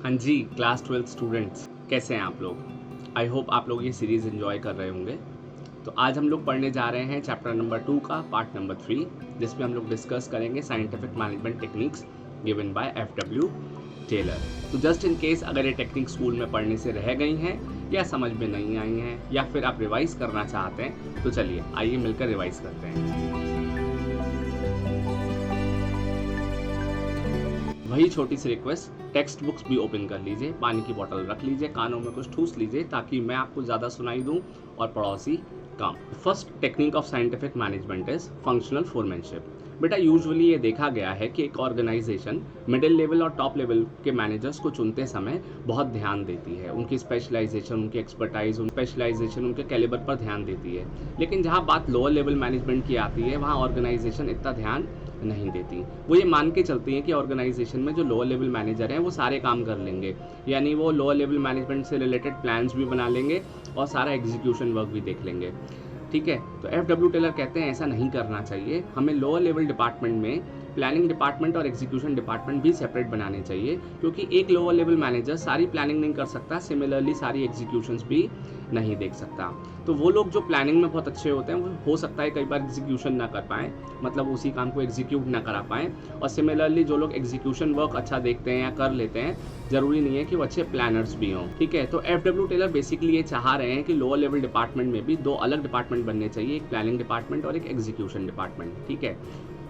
हाँ जी, class 12 students कैसे हैं आप लोग? आई होप आप लोग ये सीरीज़ एंजॉय कर रहे होंगे। तो आज हम लोग पढ़ने जा रहे हैं चैप्टर नंबर 2 का पार्ट नंबर 3, जिसमें हम लोग डिस्कस करेंगे scientific management techniques given by F W. Taylor. तो जस्ट इन केस अगर ये टेक्निक स्कूल में पढ़ने से रह गई हैं या समझ में नहीं आई हैं या फिर आप रिवाइज करना चाहते हैं, तो चलिए आइए मिलकर रिवाइज करते हैं। वही छोटी सी रिक्वेस्ट, टेक्स्ट बुक्स भी ओपन कर लीजिए, पानी की बोतल रख लीजिए, कानों में कुछ ठूस लीजिए ताकि मैं आपको ज़्यादा सुनाई दूं और पड़ोसी कम। First technique of scientific management is functional foremanship. बेटा यूजुअली ये देखा गया है कि एक ऑर्गेनाइजेशन मिडिल लेवल और टॉप लेवल के मैनेजर्स को चुनते समय बहुत ध्यान देती है, उनकी स्पेशलाइजेशन, उनकी एक्सपर्टाइज, स्पेशलाइजेशन, उनके कैलिबर पर ध्यान देती है। लेकिन जहाँ बात लोअर लेवल मैनेजमेंट की आती है वहाँ ऑर्गेनाइजेशन इतना ध्यान नहीं देती। वो ये मान के चलती हैं कि ऑर्गेनाइजेशन में जो लोअर लेवल मैनेजर हैं वो सारे काम कर लेंगे, यानी वो लोअर लेवल मैनेजमेंट से रिलेटेड प्लान्स भी बना लेंगे और सारा एग्जीक्यूशन वर्क भी देख लेंगे। ठीक है, तो एफ.डब्ल्यू. टेलर कहते हैं ऐसा नहीं करना चाहिए, हमें लोअर लेवल डिपार्टमेंट में प्लानिंग डिपार्टमेंट और एग्जीक्यूशन डिपार्टमेंट भी सेपरेट बनाने चाहिए, क्योंकि एक लोअर लेवल मैनेजर सारी प्लानिंग नहीं कर सकता, सिमिलरली सारी एग्जीक्यूशंस भी नहीं देख सकता। तो वो लोग जो प्लानिंग में बहुत अच्छे होते हैं वो हो सकता है कई बार एग्जीक्यूशन ना कर पाएँ, मतलब उसी काम को एग्जीक्यूट ना करा पाएँ, और सिमिलरली जो लोग एग्जीक्यूशन वर्क अच्छा देखते हैं या कर लेते हैं, ज़रूरी नहीं है कि वो अच्छे प्लानर्स भी हों। ठीक है, तो एफ.डब्ल्यू. टेलर बेसिकली ये चाह रहे हैं कि लोअर लेवल डिपार्टमेंट में भी दो अलग डिपार्टमेंट बनने चाहिए, एक प्लानिंग डिपार्टमेंट और एक एग्जीक्यूशन डिपार्टमेंट। ठीक है,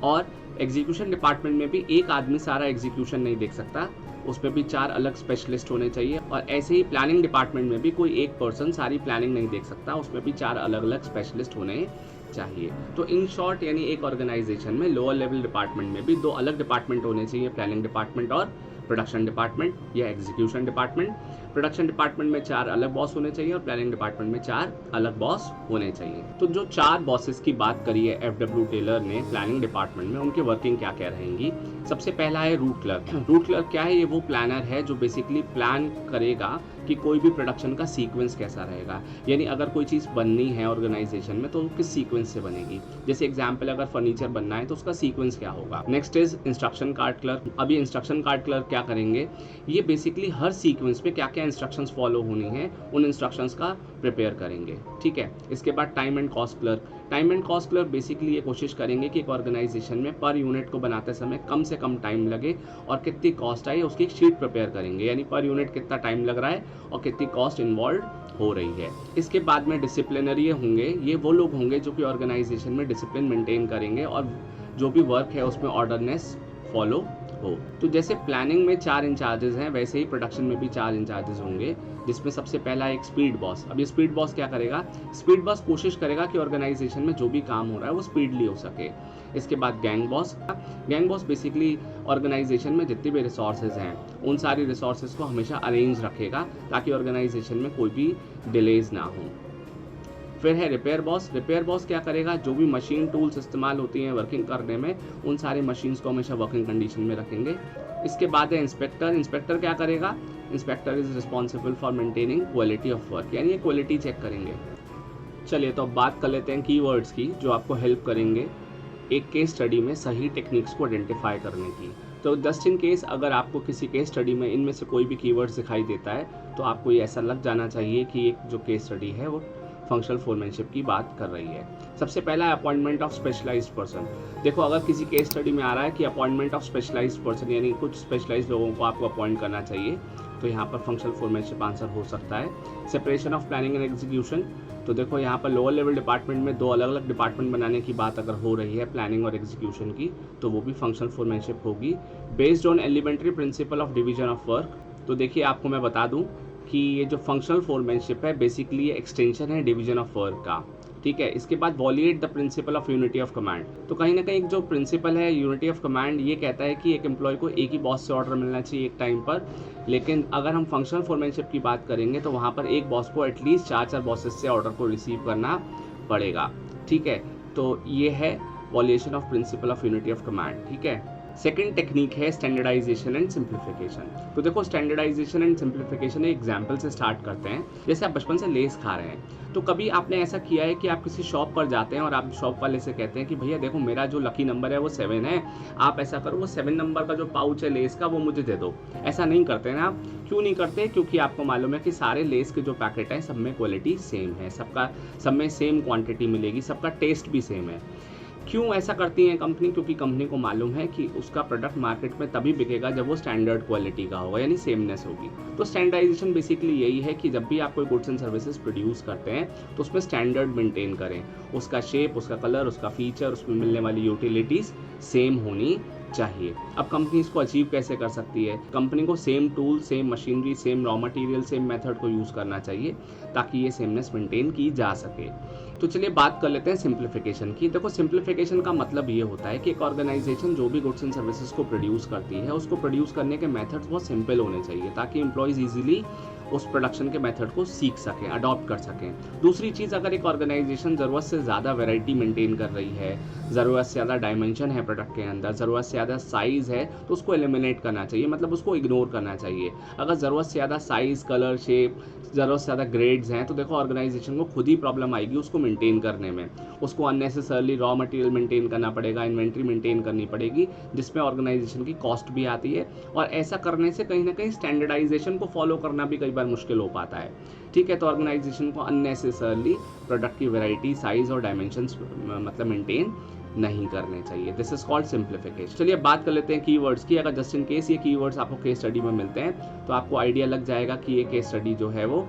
और एग्जीक्यूशन डिपार्टमेंट में भी एक आदमी सारा एग्जीक्यूशन नहीं देख सकता, उस पर भी 4 अलग स्पेशलिस्ट होने चाहिए, और ऐसे ही प्लानिंग डिपार्टमेंट में भी कोई एक पर्सन सारी प्लानिंग नहीं देख सकता, उसमें भी 4 अलग अलग स्पेशलिस्ट होने चाहिए। तो इन शॉर्ट यानी एक ऑर्गेनाइजेशन में लोअर लेवल डिपार्टमेंट में भी 2 अलग डिपार्टमेंट होने चाहिए, प्लानिंग डिपार्टमेंट और प्रोडक्शन डिपार्टमेंट या एग्जीक्यूशन डिपार्टमेंट। प्रोडक्शन डिपार्टमेंट में 4 अलग बॉस होने चाहिए और प्लानिंग डिपार्टमेंट में 4 अलग बॉस होने चाहिए। तो जो 4 बॉसेस की बात करी है एफ.डब्ल्यू. टेलर ने प्लानिंग डिपार्टमेंट में, उनकी वर्किंग क्या क्या रहेंगी। सबसे पहला है रूट क्लर्क। रूट क्लर्क क्या है? ये वो प्लानर है जो बेसिकली प्लान करेगा कि कोई भी प्रोडक्शन का सीक्वेंस कैसा रहेगा, यानी अगर कोई चीज़ बननी है ऑर्गेनाइजेशन में तो किस सीक्वेंस से बनेगी। जैसे एग्जांपल, अगर फर्नीचर बनना है तो उसका सीक्वेंस क्या होगा। Next is instruction card clerk. अभी इंस्ट्रक्शन कार्ड क्लर्क क्या करेंगे, ये बेसिकली हर सीक्वेंस पे क्या क्या इंस्ट्रक्शंस फॉलो होनी है उन इंस्ट्रक्शंस का प्रिपेयर करेंगे। ठीक है, इसके बाद time and cost clerk. Time and cost clerk basically ये कोशिश करेंगे कि एक ऑर्गेनाइजेशन में पर यूनिट को बनाते समय कम से कम टाइम लगे और कितनी कॉस्ट आई उसकी एक शीट प्रिपेयर करेंगे, यानी पर यूनिट कितना टाइम लग रहा है और कितनी कॉस्ट इन्वॉल्व हो रही है। इसके बाद में डिसिप्लिनरी होंगे, ये वो लोग होंगे जो कि ऑर्गेनाइजेशन में डिसिप्लिन मेंटेन करेंगे और जो भी वर्क है उसमें ऑर्डरनेस फॉलो हो। तो जैसे प्लानिंग में 4 इंचार्जेस हैं, वैसे ही प्रोडक्शन में भी 4 इंचार्जेस होंगे, जिसमें सबसे पहला एक स्पीड बॉस। अब ये स्पीड बॉस क्या करेगा, स्पीड बॉस कोशिश करेगा कि ऑर्गेनाइजेशन में जो भी काम हो रहा है वो स्पीडली हो सके। इसके बाद gang boss. Gang boss basically organization में जितनी भी रिसोर्सेज हैं उन सारी रिसोर्सेज को हमेशा अरेंज रखेगा ताकि ऑर्गेनाइजेशन में कोई भी डिलेज ना हो। फिर है रिपेयर बॉस। रिपेयर बॉस क्या करेगा, जो भी मशीन टूल्स इस्तेमाल होती हैं वर्किंग करने में उन सारी मशीन्स को हमेशा वर्किंग कंडीशन में रखेंगे। इसके बाद है इंस्पेक्टर। इंस्पेक्टर क्या करेगा, inspector is responsible for maintaining quality of work, यानी ये क्वालिटी चेक करेंगे। चलिए तो अब बात कर लेते हैं कीवर्ड्स की जो आपको हेल्प करेंगे एक केस स्टडी में सही टेक्निक्स को आइडेंटिफाई करने की। तो जस्ट इन केस अगर आपको किसी केस स्टडी में इनमें से कोई भी कीवर्ड्स दिखाई देता है तो आपको ये ऐसा लग जाना चाहिए कि एक जो केस स्टडी है वो फंक्शनल फोरमैनशिप की बात कर रही है। सबसे पहला है अपॉइंटमेंट ऑफ स्पेशलाइज्ड पर्सन। देखो अगर किसी केस स्टडी में आ रहा है कि अपॉइंटमेंट ऑफ स्पेशलाइज्ड पर्सन, यानी कुछ स्पेशलाइज्ड लोगों को आपको अपॉइंट करना चाहिए, तो यहाँ पर फंक्शनल फोरमैनशिप आंसर हो सकता है। Separation of planning and execution. तो देखो यहाँ पर लोअर लेवल डिपार्टमेंट में 2 अलग अलग डिपार्टमेंट बनाने की बात अगर हो रही है प्लानिंग और एग्जीक्यूशन की, तो वो भी फंक्शनल फोरमैनशिप होगी। Based on elementary principle of division of work. तो देखिए आपको मैं बता दूं कि ये जो फंक्शनल फोरमैनशिप है बेसिकली ये एक्सटेंशन है डिवीजन ऑफ वर्क का। ठीक है, इसके बाद violate the principle of unity of command. तो कहीं ना कहीं जो प्रिंसिपल है यूनिटी ऑफ कमांड ये कहता है कि एक एम्प्लॉय को एक ही बॉस से ऑर्डर मिलना चाहिए एक टाइम पर, लेकिन अगर हम फंक्शनल फोरमैनशिप की बात करेंगे तो वहाँ पर एक बॉस को एटलीस्ट 4 बॉसेस से ऑर्डर को रिसीव करना पड़ेगा। ठीक है, तो ये है violation of principle of unity of command. ठीक है, सेकेंड टेक्निक है स्टैंडर्डाइजेशन एंड सिंप्लीफिकेशन। तो देखो स्टैंडर्डाइजेशन एंड सिंप्लीफिकेशन एक एग्जाम्पल से स्टार्ट करते हैं। जैसे आप बचपन से लेस खा रहे हैं, तो कभी आपने ऐसा किया है कि आप किसी शॉप पर जाते हैं और आप शॉप वाले से कहते हैं कि भैया देखो मेरा जो लकी नंबर है वो 7 है, आप ऐसा करो वो 7 नंबर का जो पाउच है लेस का वो मुझे दे दो। ऐसा नहीं करते ना आप, क्यों नहीं करते? क्योंकि आपको मालूम है कि सारे लेस के जो पैकेट हैं सब में क्वालिटी सेम है, सब में सेम क्वांटिटी मिलेगी, सबका टेस्ट भी सेम है। क्यों ऐसा करती है कंपनी? क्योंकि कंपनी को मालूम है कि उसका प्रोडक्ट मार्केट में तभी बिकेगा जब वो स्टैंडर्ड क्वालिटी का होगा, यानी सेमनेस होगी। तो स्टैंडर्डाइजेशन बेसिकली यही है कि जब भी आप कोई गुड्स एंड सर्विसेज प्रोड्यूस करते हैं तो उसमें स्टैंडर्ड मेंटेन करें, उसका शेप, उसका कलर, उसका फीचर, उसमें मिलने वाली यूटिलिटीज़ सेम होनी चाहिए। अब कंपनी इसको अचीव कैसे कर सकती है? कंपनी को same tool, same machinery, same raw material, same method को यूज़ करना चाहिए ताकि ये सेमनेस मेंटेन की जा सके। तो चलिए बात कर लेते हैं सिंप्लीफिकेशन की। देखो, सिंप्लीफिकेशन का मतलब ये होता है कि एक ऑर्गेनाइजेशन जो भी गुड्स एंड सर्विसेज को प्रोड्यूस करती है उसको प्रोड्यूस करने के मेथड्स बहुत सिंपल होने चाहिए ताकि एम्प्लॉयज़ ईजिली उस प्रोडक्शन के मेथड को सीख सकें, अडॉप्ट कर सकें। दूसरी चीज़, अगर एक ऑर्गेनाइजेशन ज़रूरत से ज़्यादा वैरायटी मेंटेन कर रही है, ज़रूरत से ज़्यादा डायमेंशन है प्रोडक्ट के अंदर, ज़रूरत से ज़्यादा साइज़ है, तो उसको एलिमिनेट करना चाहिए, मतलब उसको इग्नोर करना चाहिए। अगर ज़रूरत से ज़्यादा साइज़, कलर, शेप, ज़रूरत से ज़्यादा ग्रेड्स हैं तो देखो ऑर्गेनाइजेशन को खुद ही प्रॉब्लम आएगी उसको मेंटेन करने में। उसको अननेसेसरली रॉ मटेरियल मेंटेन करना पड़ेगा, इन्वेंट्री मेंटेन करनी पड़ेगी, जिसमें ऑर्गेनाइजेशन की कॉस्ट भी आती है। और ऐसा करने से कहीं ना कहीं स्टैंडर्डाइजेशन को फॉलो करना भी कई बार मुश्किल हो पाता है। ठीक है, तो ऑर्गेनाइजेशन को अननेसेसरली प्रोडक्ट की वैरायटी, साइज और डायमेंशंस मतलब मेंटेन नहीं करने चाहिए। This is called simplification. चलिए बात कर लेते हैं कीवर्ड्स की। अगर जस्ट इन केस ये कीवर्ड्स आपको केस स्टडी में मिलते हैं तो आपको आइडिया लग जाएगा कि ये केस स्टडी जो है वो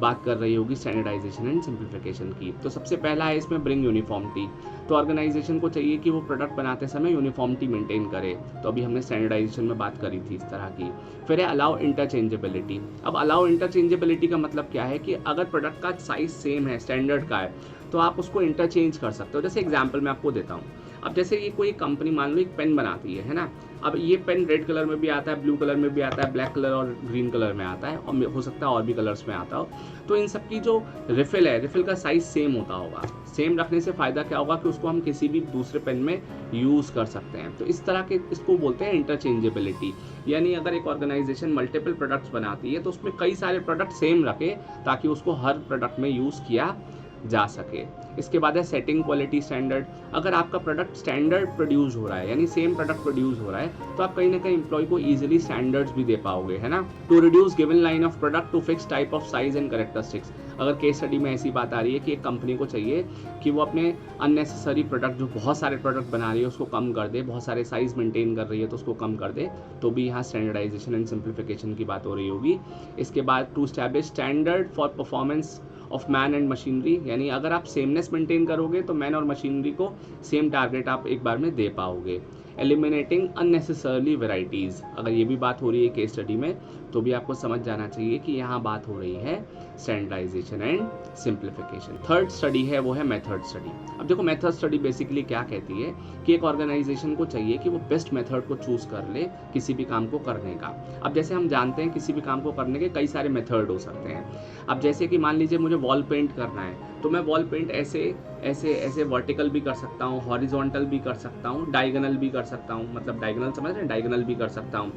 बात कर रही होगी स्टैंडर्डाइजेशन एंड सिंप्लीफिकेशन की। तो सबसे पहला है इसमें ब्रिंग यूनिफॉर्मिटी। तो ऑर्गेनाइजेशन को चाहिए कि वो प्रोडक्ट बनाते समय यूनिफॉर्मिटी मेंटेन करे। तो अभी हमने स्टैंडर्डाइजेशन में बात करी थी इस तरह की। फिर है अलाउ इंटरचेंजेबिलिटी। अब अलाउ इंटरचेंजेबिलिटी का मतलब क्या है कि अगर प्रोडक्ट का साइज सेम है, स्टैंडर्ड का है, तो आप उसको इंटरचेंज कर सकते हो। जैसे एग्जाम्पल मैं आपको देता हूँ। अब जैसे ये कोई कंपनी मान लो एक पेन बनाती है ना। अब ये पेन रेड कलर में भी आता है, ब्लू कलर में भी आता है, ब्लैक कलर और ग्रीन कलर में आता है, और हो सकता है और भी कलर्स में आता हो। तो इन सब की जो रिफिल है, रिफिल का साइज सेम होता होगा। सेम रखने से फ़ायदा क्या होगा कि उसको हम किसी भी दूसरे पेन में यूज़ कर सकते हैं। तो इस तरह के इसको बोलते हैं इंटरचेंजेबिलिटी। यानी अगर एक ऑर्गेनाइजेशन मल्टीपल प्रोडक्ट्स बनाती है तो उसमें कई सारे प्रोडक्ट सेम रखे ताकि उसको हर प्रोडक्ट में यूज़ किया जा सके। इसके बाद है सेटिंग क्वालिटी स्टैंडर्ड। अगर आपका प्रोडक्ट स्टैंडर्ड प्रोड्यूस हो रहा है, यानी सेम प्रोडक्ट प्रोड्यूस हो रहा है, तो आप कहीं ना कहीं एम्प्लॉय को इजीली स्टैंडर्ड्स भी दे पाओगे, है ना। To reduce given line of product to fix type of size and characteristics. अगर केस स्टडी में ऐसी बात आ रही है कि एक कंपनी को चाहिए कि वो अपने अननेसेसरी प्रोडक्ट, जो बहुत सारे प्रोडक्ट बना रही है, उसको कम कर दे, बहुत सारे साइज मेंटेन कर रही है तो उसको कम कर दे, तो भी यहाँ स्टैंडर्डाइजेशन एंड सिंप्लीफिकेशन की बात हो रही होगी। इसके बाद to establish standard for performance of man and machinery. यानी अगर आप सेमनेस मेंटेन करोगे तो मैन और मशीनरी को सेम टारगेट आप एक बार में दे पाओगे। Eliminating unnecessarily varieties. अगर ये भी बात हो रही है केस स्टडी में तो भी आपको समझ जाना चाहिए कि यहाँ बात हो रही है standardisation and simplification. Third study है वो है मेथड स्टडी। अब देखो मेथड स्टडी बेसिकली क्या कहती है कि एक ऑर्गेनाइजेशन को चाहिए कि वो बेस्ट मेथड को चूज़ कर ले किसी भी काम को करने का। अब जैसे हम जानते हैं किसी भी काम को करने के कई सारे मेथड हो सकते हैं। अब जैसे कि मान लीजिए मुझे वॉल पेंट करना है तो मैं वॉल पेंट ऐसे वर्टिकल भी कर सकता हूँ, हॉरिजॉन्टल भी कर सकता हूँ, डायगोनल भी कर सकता हूँ, मतलब डायगोनल समझ रहे हैं, डायगोनल भी कर सकता हूँ,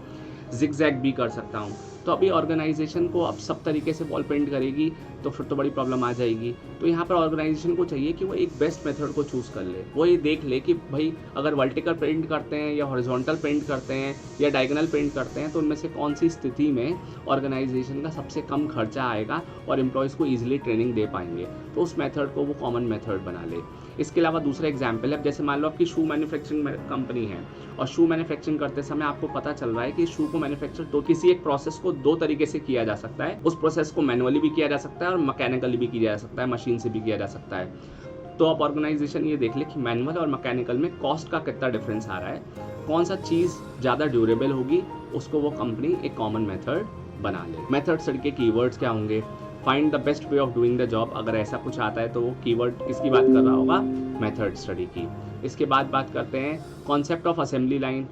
जिगजैग भी कर सकता हूँ। तो अभी ऑर्गेनाइजेशन को अब सब तरीके से वॉल पेंट करेगी तो फिर तो बड़ी प्रॉब्लम आ जाएगी। तो यहाँ पर ऑर्गेनाइजेशन को चाहिए कि वो एक बेस्ट मेथड को चूज़ कर ले। वो ये देख ले कि भाई अगर वर्टिकल पेंट करते हैं या हॉरिजॉन्टल पेंट करते हैं या डायगोनल पेंट करते हैं तो उनमें से कौन सी स्थिति में ऑर्गेनाइजेशन का सबसे कम खर्चा आएगा और एम्प्लॉयज़ को ईजिली ट्रेनिंग दे पाएंगे, तो उस मेथड को वो कॉमन मेथड बना ले। इसके अलावा दूसरा एग्जाम्पल है, जैसे मान लो आपकी शू मैन्युफैक्चरिंग कंपनी है और शू मैन्युफैक्चरिंग करते समय आपको पता चल रहा है कि शू को मैन्युफैक्चर तो किसी एक प्रोसेस को दो तरीके से किया जा सकता है। उस प्रोसेस को मैनुअली भी किया जा सकता है और मैकेनिकली भी किया जा सकता है, मशीन से भी किया जा सकता है। तो अब ऑर्गेनाइजेशन ये देख ले कि मैनुअल और मैकेनिकल में कॉस्ट का कितना डिफरेंस आ रहा है, कौन सा चीज़ ज़्यादा ड्यूरेबल होगी, उसको वो कंपनी एक कॉमन मेथड बना ले। मेथड स्टडी के कीवर्ड्स क्या होंगे? Find the best way of doing the job. अगर ऐसा कुछ आता है तो वो कीवर्ड किसकी बात कर रहा होगा? मेथड स्टडी की। इसके बाद बात करते हैं कॉन्सेप्ट ऑफ असेंबली लाइन।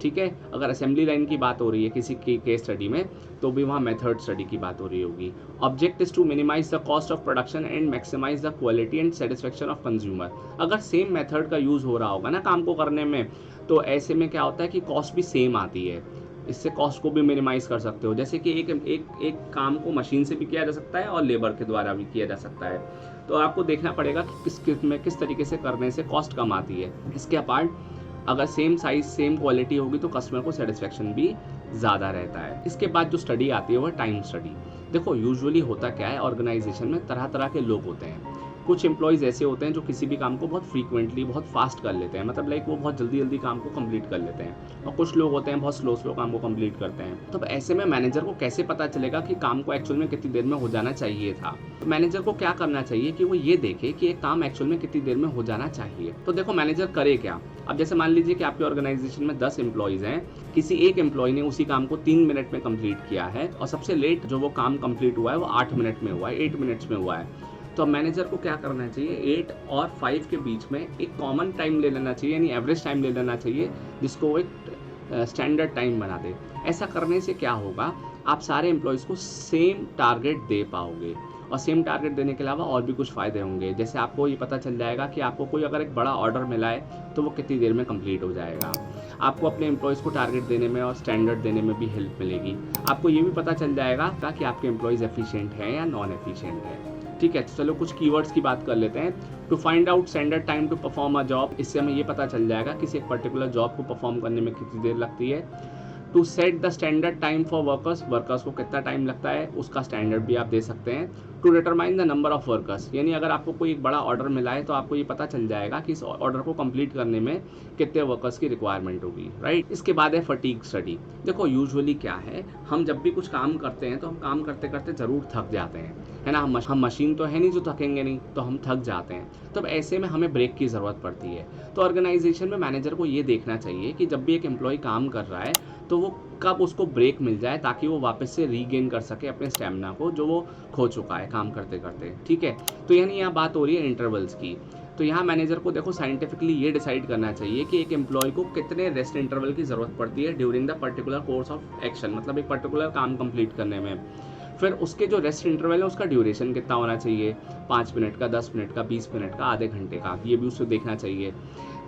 ठीक है, अगर असेंबली लाइन की बात हो रही है किसी की केस स्टडी में तो भी वहाँ मेथड स्टडी की बात हो रही होगी। Object is to minimize the cost of production and maximize the quality and satisfaction of consumer. अगर सेम मेथड का यूज़ हो रहा होगा ना काम को करने में, तो ऐसे में क्या होता है कि कॉस्ट भी सेम आती है, इससे कॉस्ट को भी मिनिमाइज कर सकते हो। जैसे कि एक काम को मशीन से भी किया जा सकता है और लेबर के द्वारा भी किया जा सकता है, तो आपको देखना पड़ेगा कि किस तरीके से करने से कॉस्ट कम आती है। इसके अपार्ट अगर सेम साइज सेम क्वालिटी होगी तो कस्टमर को सेटिस्फेक्शन भी ज़्यादा रहता है। इसके बाद जो स्टडी आती है वो टाइम स्टडी। देखो यूजुअली होता क्या है, ऑर्गेनाइजेशन में तरह तरह के लोग होते हैं। कुछ एम्प्लॉयज़ ऐसे होते हैं जो किसी भी काम को बहुत फ्रीक्वेंटली बहुत फास्ट कर लेते हैं, मतलब लाइक वो बहुत जल्दी जल्दी काम को कंप्लीट कर लेते हैं, और कुछ लोग होते हैं बहुत स्लो स्लो काम को कंप्लीट करते हैं। तो ऐसे में मैनेजर को कैसे पता चलेगा कि काम को एक्चुअल में कितनी देर में हो जाना चाहिए था? तो मैनेजर को क्या करना चाहिए कि वो ये देखे कि एक काम एक्चुअल में कितनी देर में हो जाना चाहिए। तो देखो मैनेजर करे क्या। अब जैसे मान लीजिए कि आपके ऑर्गेनाइजेशन में 10 एम्प्लॉयज़ हैं, किसी एक एम्प्लॉय ने उसी काम को 3 मिनट में कंप्लीट किया है, और सबसे लेट जो वो काम कंप्लीट हुआ है वो 8 मिनट में हुआ है, 8 मिनट्स में हुआ है। तो मैनेजर को क्या करना चाहिए, 8 और 5 के बीच में एक कॉमन टाइम ले लेना चाहिए, यानी एवरेज टाइम ले लेना चाहिए, जिसको वो एक स्टैंडर्ड टाइम बना दे। ऐसा करने से क्या होगा, आप सारे एम्प्लॉयज़ को सेम टारगेट दे पाओगे, और सेम टारगेट देने के अलावा और भी कुछ फ़ायदे होंगे। जैसे आपको ये पता चल जाएगा कि आपको कोई अगर एक बड़ा ऑर्डर मिला है तो वो कितनी देर में कंप्लीट हो जाएगा। आपको अपने एम्प्लॉयज़ को टारगेट देने में और स्टैंडर्ड देने में भी हेल्प मिलेगी। आपको ये भी पता चल जाएगा कि आपके एम्प्लॉयज़ एफिशिएंट हैं या नॉन एफिशिएंट है। ठीक है, तो चलो कुछ कीवर्ड्स की बात कर लेते हैं। To find out standard time to perform a job, इससे हमें ये पता चल जाएगा किसी एक पर्टिकुलर जॉब को परफॉर्म करने में कितनी देर लगती है। To set the standard time for workers, workers को कितना टाइम लगता है उसका स्टैंडर्ड भी आप दे सकते हैं। To determine the number of workers, यानी अगर आपको कोई एक बड़ा ऑर्डर मिला है तो आपको ये पता चल जाएगा कि इस ऑर्डर को कंप्लीट करने में कितने वर्कर्स की रिक्वायरमेंट होगी, राइट। इसके बाद है फटीग स्टडी। देखो यूजुअली क्या है, हम जब भी कुछ काम करते हैं तो हम काम करते करते ज़रूर थक जाते हैं, है ना। हम मशीन तो है नहीं जो थकेंगे नहीं, तो हम थक जाते हैं। तो ऐसे में हमें ब्रेक की ज़रूरत पड़ती है। तो ऑर्गेनाइजेशन में मैनेजर को ये देखना चाहिए कि जब भी एक एम्प्लॉय काम कर रहा है तो वो कब उसको ब्रेक मिल जाए, ताकि वो वापस से रीगेन कर सके अपने स्टेमिना को जो वो खो चुका है काम करते करते। ठीक है, तो यानी यहाँ बात हो रही है इंटरवल्स की। तो यहाँ मैनेजर को देखो साइंटिफिकली ये डिसाइड करना चाहिए कि एक एम्प्लॉय को कितने रेस्ट इंटरवल की ज़रूरत पड़ती है during the particular course of action, मतलब एक पर्टिकुलर काम कंप्लीट करने में। फिर उसके जो रेस्ट इंटरवल है उसका ड्यूरेशन कितना होना चाहिए, 5 मिनट का, 10 मिनट का, 20 मिनट का, आधे घंटे का, ये भी उसको देखना चाहिए।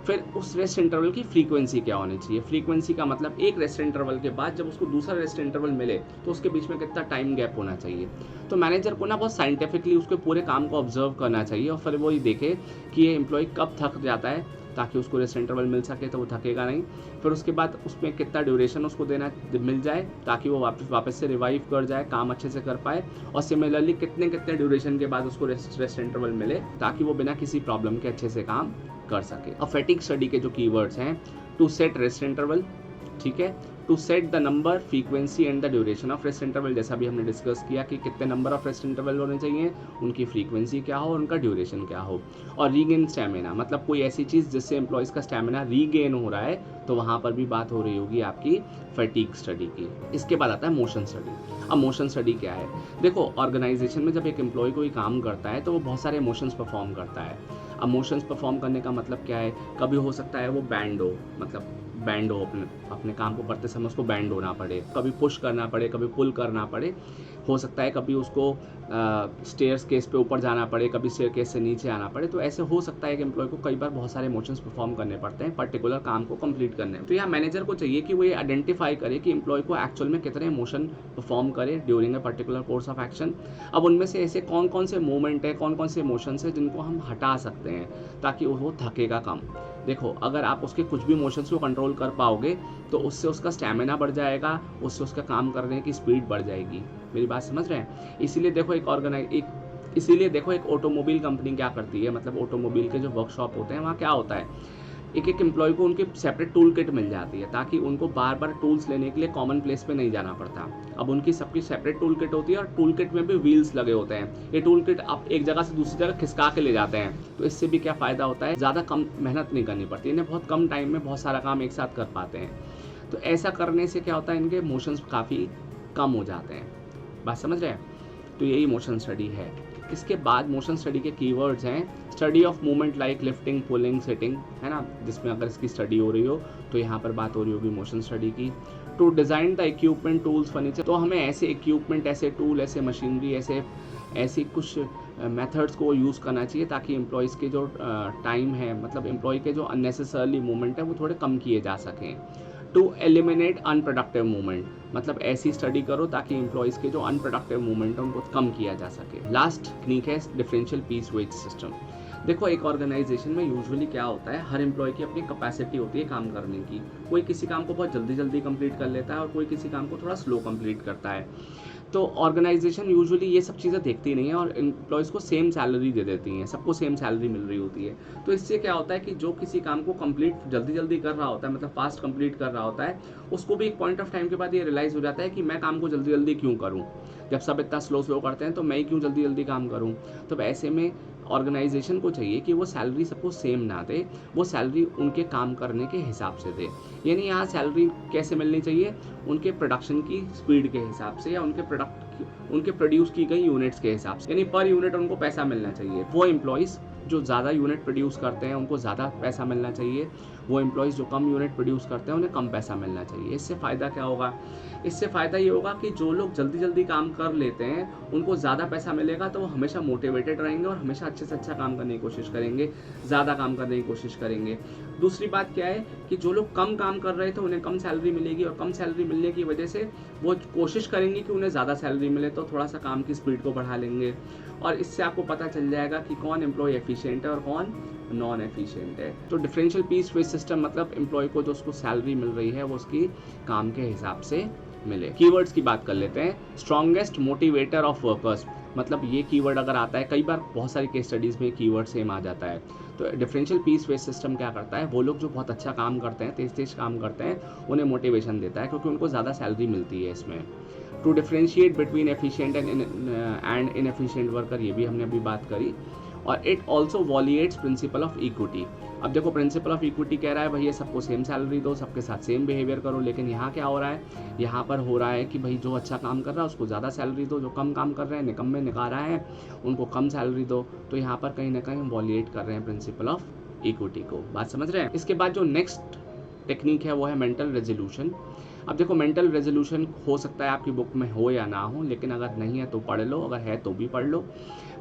फिर उस रेस्ट इंटरवल की फ्रीक्वेंसी क्या होनी चाहिए। फ्रीक्वेंसी का मतलब एक रेस्ट इंटरवल के बाद जब उसको दूसरा रेस्ट इंटरवल मिले तो उसके बीच में कितना टाइम गैप होना चाहिए। तो मैनेजर को ना बहुत साइंटिफिकली उसके पूरे काम को ऑब्जर्व करना चाहिए, और फिर वो ये देखे कि ये एम्प्लॉय कब थक जाता है, ताकि उसको रेस्ट इंटरवल मिल सके तो वो थकेगा नहीं। फिर उसके बाद उसमें कितना ड्यूरेशन उसको देना मिल जाए ताकि वो वापस से रिवाइव कर जाए, काम अच्छे से कर पाए। और सिमिलरली कितने ड्यूरेशन के बाद उसको रेस्ट इंटरवल मिले ताकि वो बिना किसी प्रॉब्लम के अच्छे से काम कर सके। और फैटिग स्टडी के जो कीवर्ड्स हैं, टू सेट रेस्ट इंटरवल, ठीक है, to set the number, frequency and the duration of rest interval, जैसा भी हमने डिस्कस किया कि कितने नंबर ऑफ रेस्ट इंटरवल होने चाहिए, उनकी फ्रीक्वेंसी क्या हो और उनका ड्यूरेशन क्या हो। और रीगेन स्टैमिना, मतलब कोई ऐसी चीज़ जिससे एम्प्लॉयज़ का स्टैमिना रीगेन हो रहा है, तो वहाँ पर भी बात हो रही होगी आपकी फैटिग स्टडी की। इसके बाद आता है मोशन स्टडी। अब मोशन स्टडी क्या है, देखो ऑर्गेनाइजेशन में जब एक एम्प्लॉय कोई काम करता है तो वो बहुत सारे इमोशंस परफॉर्म करता है। अब मोशंस परफॉर्म करने का मतलब क्या है, कभी हो सकता है वो बैंड हो, मतलब बैंड हो, अपने काम को करते समय उसको बैंड होना पड़े, कभी पुश करना पड़े, कभी पुल करना पड़े। हो सकता है कभी उसको स्टेयर्स केस पे ऊपर जाना पड़े, कभी स्टेयर केस से नीचे आना पड़े। तो ऐसे हो सकता है कि एम्प्लॉय को कई बार बहुत सारे इमोशंस परफॉर्म करने पड़ते हैं पर्टिकुलर काम को कंप्लीट करने में। तो यहाँ मैनेजर को चाहिए कि वो ये आइडेंटिफाई करे कि एम्प्लॉय को एक्चुअल में कितने इमोशन परफॉर्म करे during a particular course of action. अब उनमें से ऐसे कौन कौन से मूवमेंट है, कौन कौन से इमोशंस है जिनको हम हटा सकते हैं ताकि वो थकेगा कम। देखो अगर आप उसके कुछ भी इमोशंस को कंट्रोल कर पाओगे तो उससे उसका स्टैमिना बढ़ जाएगा, उससे उसका काम करने की स्पीड बढ़ जाएगी। मेरी बात समझ रहे हैं। इसीलिए देखो एक ऑटोमोबाइल कंपनी क्या करती है, मतलब ऑटोमोबाइल के जो वर्कशॉप होते हैं वहाँ क्या होता है, एक एम्प्लॉय को उनकी सेपरेट टूल किट मिल जाती है ताकि उनको बार बार टूल्स लेने के लिए कॉमन प्लेस पे नहीं जाना पड़ता। अब उनकी सबकी सेपरेट टूल किट होती है और टूल किट में भी व्हील्स लगे होते हैं। ये टूल किट आप एक जगह से दूसरी जगह खिसका के ले जाते हैं। तो इससे भी क्या फ़ायदा होता है, ज़्यादा कम मेहनत नहीं करनी पड़ती, इन्हें बहुत कम टाइम में बहुत सारा काम एक साथ कर पाते हैं। तो ऐसा करने से क्या होता है, इनके इमोशंस काफ़ी कम हो जाते हैं। बात समझ रहे हैं। तो यही मोशन स्टडी है। इसके बाद मोशन स्टडी के कीवर्ड्स हैं study of movement like lifting, pulling, sitting, है ना, जिसमें अगर इसकी स्टडी हो रही हो तो यहाँ पर बात हो रही होगी मोशन स्टडी की। To design the equipment, tools, furniture, तो हमें ऐसे इक्विपमेंट, ऐसे टूल, ऐसे मशीनरी, ऐसी कुछ मेथड्स को यूज़ करना चाहिए ताकि एम्प्लॉयज़ के जो टाइम है, मतलब एम्प्लॉय के जो अननेसेसरली मूवमेंट है वो थोड़े कम किए जा सकें। टू एलिमिनेट अनप्रोडक्टिव मूवमेंट, मतलब ऐसी स्टडी करो ताकि एम्प्लॉयज़ के जो अनप्रोडक्टिव मूवमेंट है उनको कम किया जा सके। लास्ट टेक्निक है डिफरेंशियल पीस वेज सिस्टम। देखो एक ऑर्गेनाइजेशन में यूजुअली क्या होता है, हर एम्प्लॉय की अपनी कैपेसिटी होती है काम करने की। कोई किसी काम को बहुत जल्दी जल्दी कंप्लीट कर लेता है और कोई किसी काम को थोड़ा स्लो कंप्लीट करता है। तो ऑर्गेनाइजेशन यूजुअली ये सब चीज़ें देखती नहीं है और एम्प्लॉयज़ को सेम सैलरी दे देती हैं, सबको सेम सैलरी मिल रही होती है। तो इससे क्या होता है कि जो किसी काम को कंप्लीट जल्दी जल्दी कर रहा होता है, मतलब फास्ट कंप्लीट कर रहा होता है, उसको भी एक पॉइंट ऑफ टाइम के बाद ये रियलाइज़ हो जाता है कि मैं काम को जल्दी जल्दी क्यों करूँ, जब सब इतना स्लो स्लो करते हैं तो मैं ही क्यों जल्दी जल्दी काम करूँ। तो ऐसे में ऑर्गेनाइजेशन को चाहिए कि वो सैलरी सबको सेम ना दे, वो सैलरी उनके काम करने के हिसाब से दे। यानी यहाँ सैलरी कैसे मिलनी चाहिए, उनके प्रोडक्शन की स्पीड के हिसाब से या उनके प्रोड्यूस की गई यूनिट्स के हिसाब से, यानी पर यूनिट उनको पैसा मिलना चाहिए। वो एम्प्लॉयज़ जो ज़्यादा यूनिट प्रोड्यूस करते हैं उनको ज़्यादा पैसा मिलना चाहिए, वो एम्प्लॉयज़ जो कम यूनिट प्रोड्यूस करते हैं उन्हें कम पैसा मिलना चाहिए। इससे फ़ायदा क्या होगा, इससे फ़ायदा ये होगा कि जो लोग जल्दी जल्दी काम कर लेते हैं उनको ज़्यादा पैसा मिलेगा, तो वो हमेशा मोटिवेटेड रहेंगे और हमेशा अच्छे से अच्छा काम करने की कोशिश करेंगे, ज़्यादा काम करने की कोशिश करेंगे। दूसरी बात क्या है कि जो लोग कम काम कर रहे थे उन्हें कम सैलरी मिलेगी और कम सैलरी मिलने की वजह से वो कोशिश करेंगे कि उन्हें ज़्यादा सैलरी मिले, तो थोड़ा सा काम की स्पीड को बढ़ा लेंगे और इससे आपको पता चल जाएगा कि कौन एम्प्लॉय एफिशिएंट है और कौन नॉन एफिशिएंट है। तो डिफरेंशियल पीस वेज सिस्टम मतलब एम्प्लॉय को जो उसको सैलरी मिल रही है वो उसकी काम के हिसाब से मिले। कीवर्ड्स की बात कर लेते हैं। स्ट्रॉन्गेस्ट मोटिवेटर ऑफ वर्कर्स, मतलब ये कीवर्ड अगर आता है, कई बार बहुत सारी केस स्टडीज़ में कीवर्ड सेम आ जाता है। तो डिफरेंशियल पीस वेज सिस्टम क्या करता है, वो लोग जो बहुत अच्छा काम करते हैं, तेज तेज काम करते हैं, उन्हें मोटिवेशन देता है क्योंकि उनको ज़्यादा सैलरी मिलती है इसमें। To differentiate between efficient and inefficient worker, ये भी हमने अभी बात करी। और it also violates principle of equity. अब देखो प्रिंसिपल ऑफ इक्विटी कह रहा है भैया सबको सेम सैलरी दो, सबके साथ सेम बिहेवियर करो, लेकिन यहाँ क्या हो रहा है, यहाँ पर हो रहा है कि भाई जो अच्छा काम कर रहा है उसको ज़्यादा सैलरी दो, जो कम काम कर रहे हैं, निकम्मे निकारा है, उनको कम सैलरी दो। तो यहाँ पर कहीं ना कहीं हम वॉलिएट कर रहे हैं प्रिंसिपल ऑफ इक्विटी को। बात समझ रहे हैं। इसके बाद जो नेक्स्ट टेक्निक है वो है मेंटल रेजोल्यूशन। अब देखो मेंटल रेजोल्यूशन हो सकता है आपकी बुक में हो या ना हो, लेकिन अगर नहीं है तो पढ़ लो, अगर है तो भी पढ़ लो।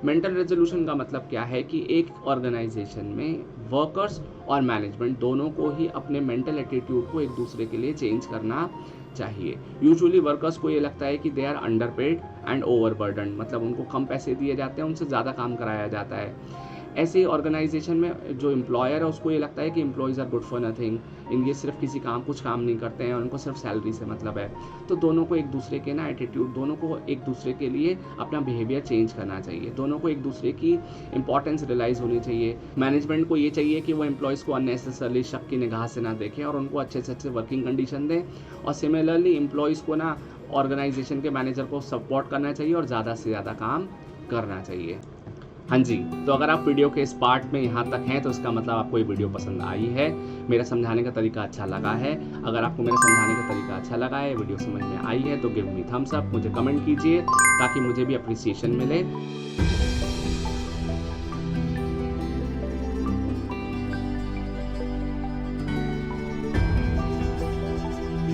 मेंटल रेजोल्यूशन का मतलब क्या है कि एक ऑर्गेनाइजेशन में वर्कर्स और मैनेजमेंट दोनों को ही अपने मेंटल एटीट्यूड को एक दूसरे के लिए चेंज करना चाहिए। यूजुअली वर्कर्स को ये लगता है कि they are underpaid and overburden, मतलब उनको कम पैसे दिए जाते हैं, उनसे ज़्यादा काम कराया जाता है। ऐसे ही ऑर्गेनाइजेशन में जो एम्प्लॉयर है उसको ये लगता है कि employees are good for nothing, इनके सिर्फ कुछ काम नहीं करते हैं और उनको सिर्फ सैलरी से मतलब है। तो दोनों को एक दूसरे के ना एटीट्यूड, दोनों को एक दूसरे के लिए अपना बिहेवियर चेंज करना चाहिए, दोनों को एक दूसरे की इंपॉर्टेंस रियलाइज़ होनी चाहिए। मैनेजमेंट को ये चाहिए कि वो एम्प्लॉयज़ को अननेसेसरली शक की निगाह से ना देखें और उनको अच्छे से अच्छे वर्किंग कंडीशन दें। और सिमिलरली एम्प्लॉयज़ को ना ऑर्गेनाइजेशन के मैनेजर को सपोर्ट करना चाहिए और ज़्यादा से ज़्यादा काम करना चाहिए। हाँ जी, तो अगर आप वीडियो के इस पार्ट में यहाँ तक हैं तो इसका मतलब आपको ये वीडियो पसंद आई है, मेरा समझाने का तरीका अच्छा लगा है। अगर आपको मेरा समझाने का तरीका अच्छा लगा है, वीडियो समझ में आई है, तो गिव मी थम्स अप, मुझे कमेंट कीजिए ताकि मुझे भी अप्रिसिएशन मिले।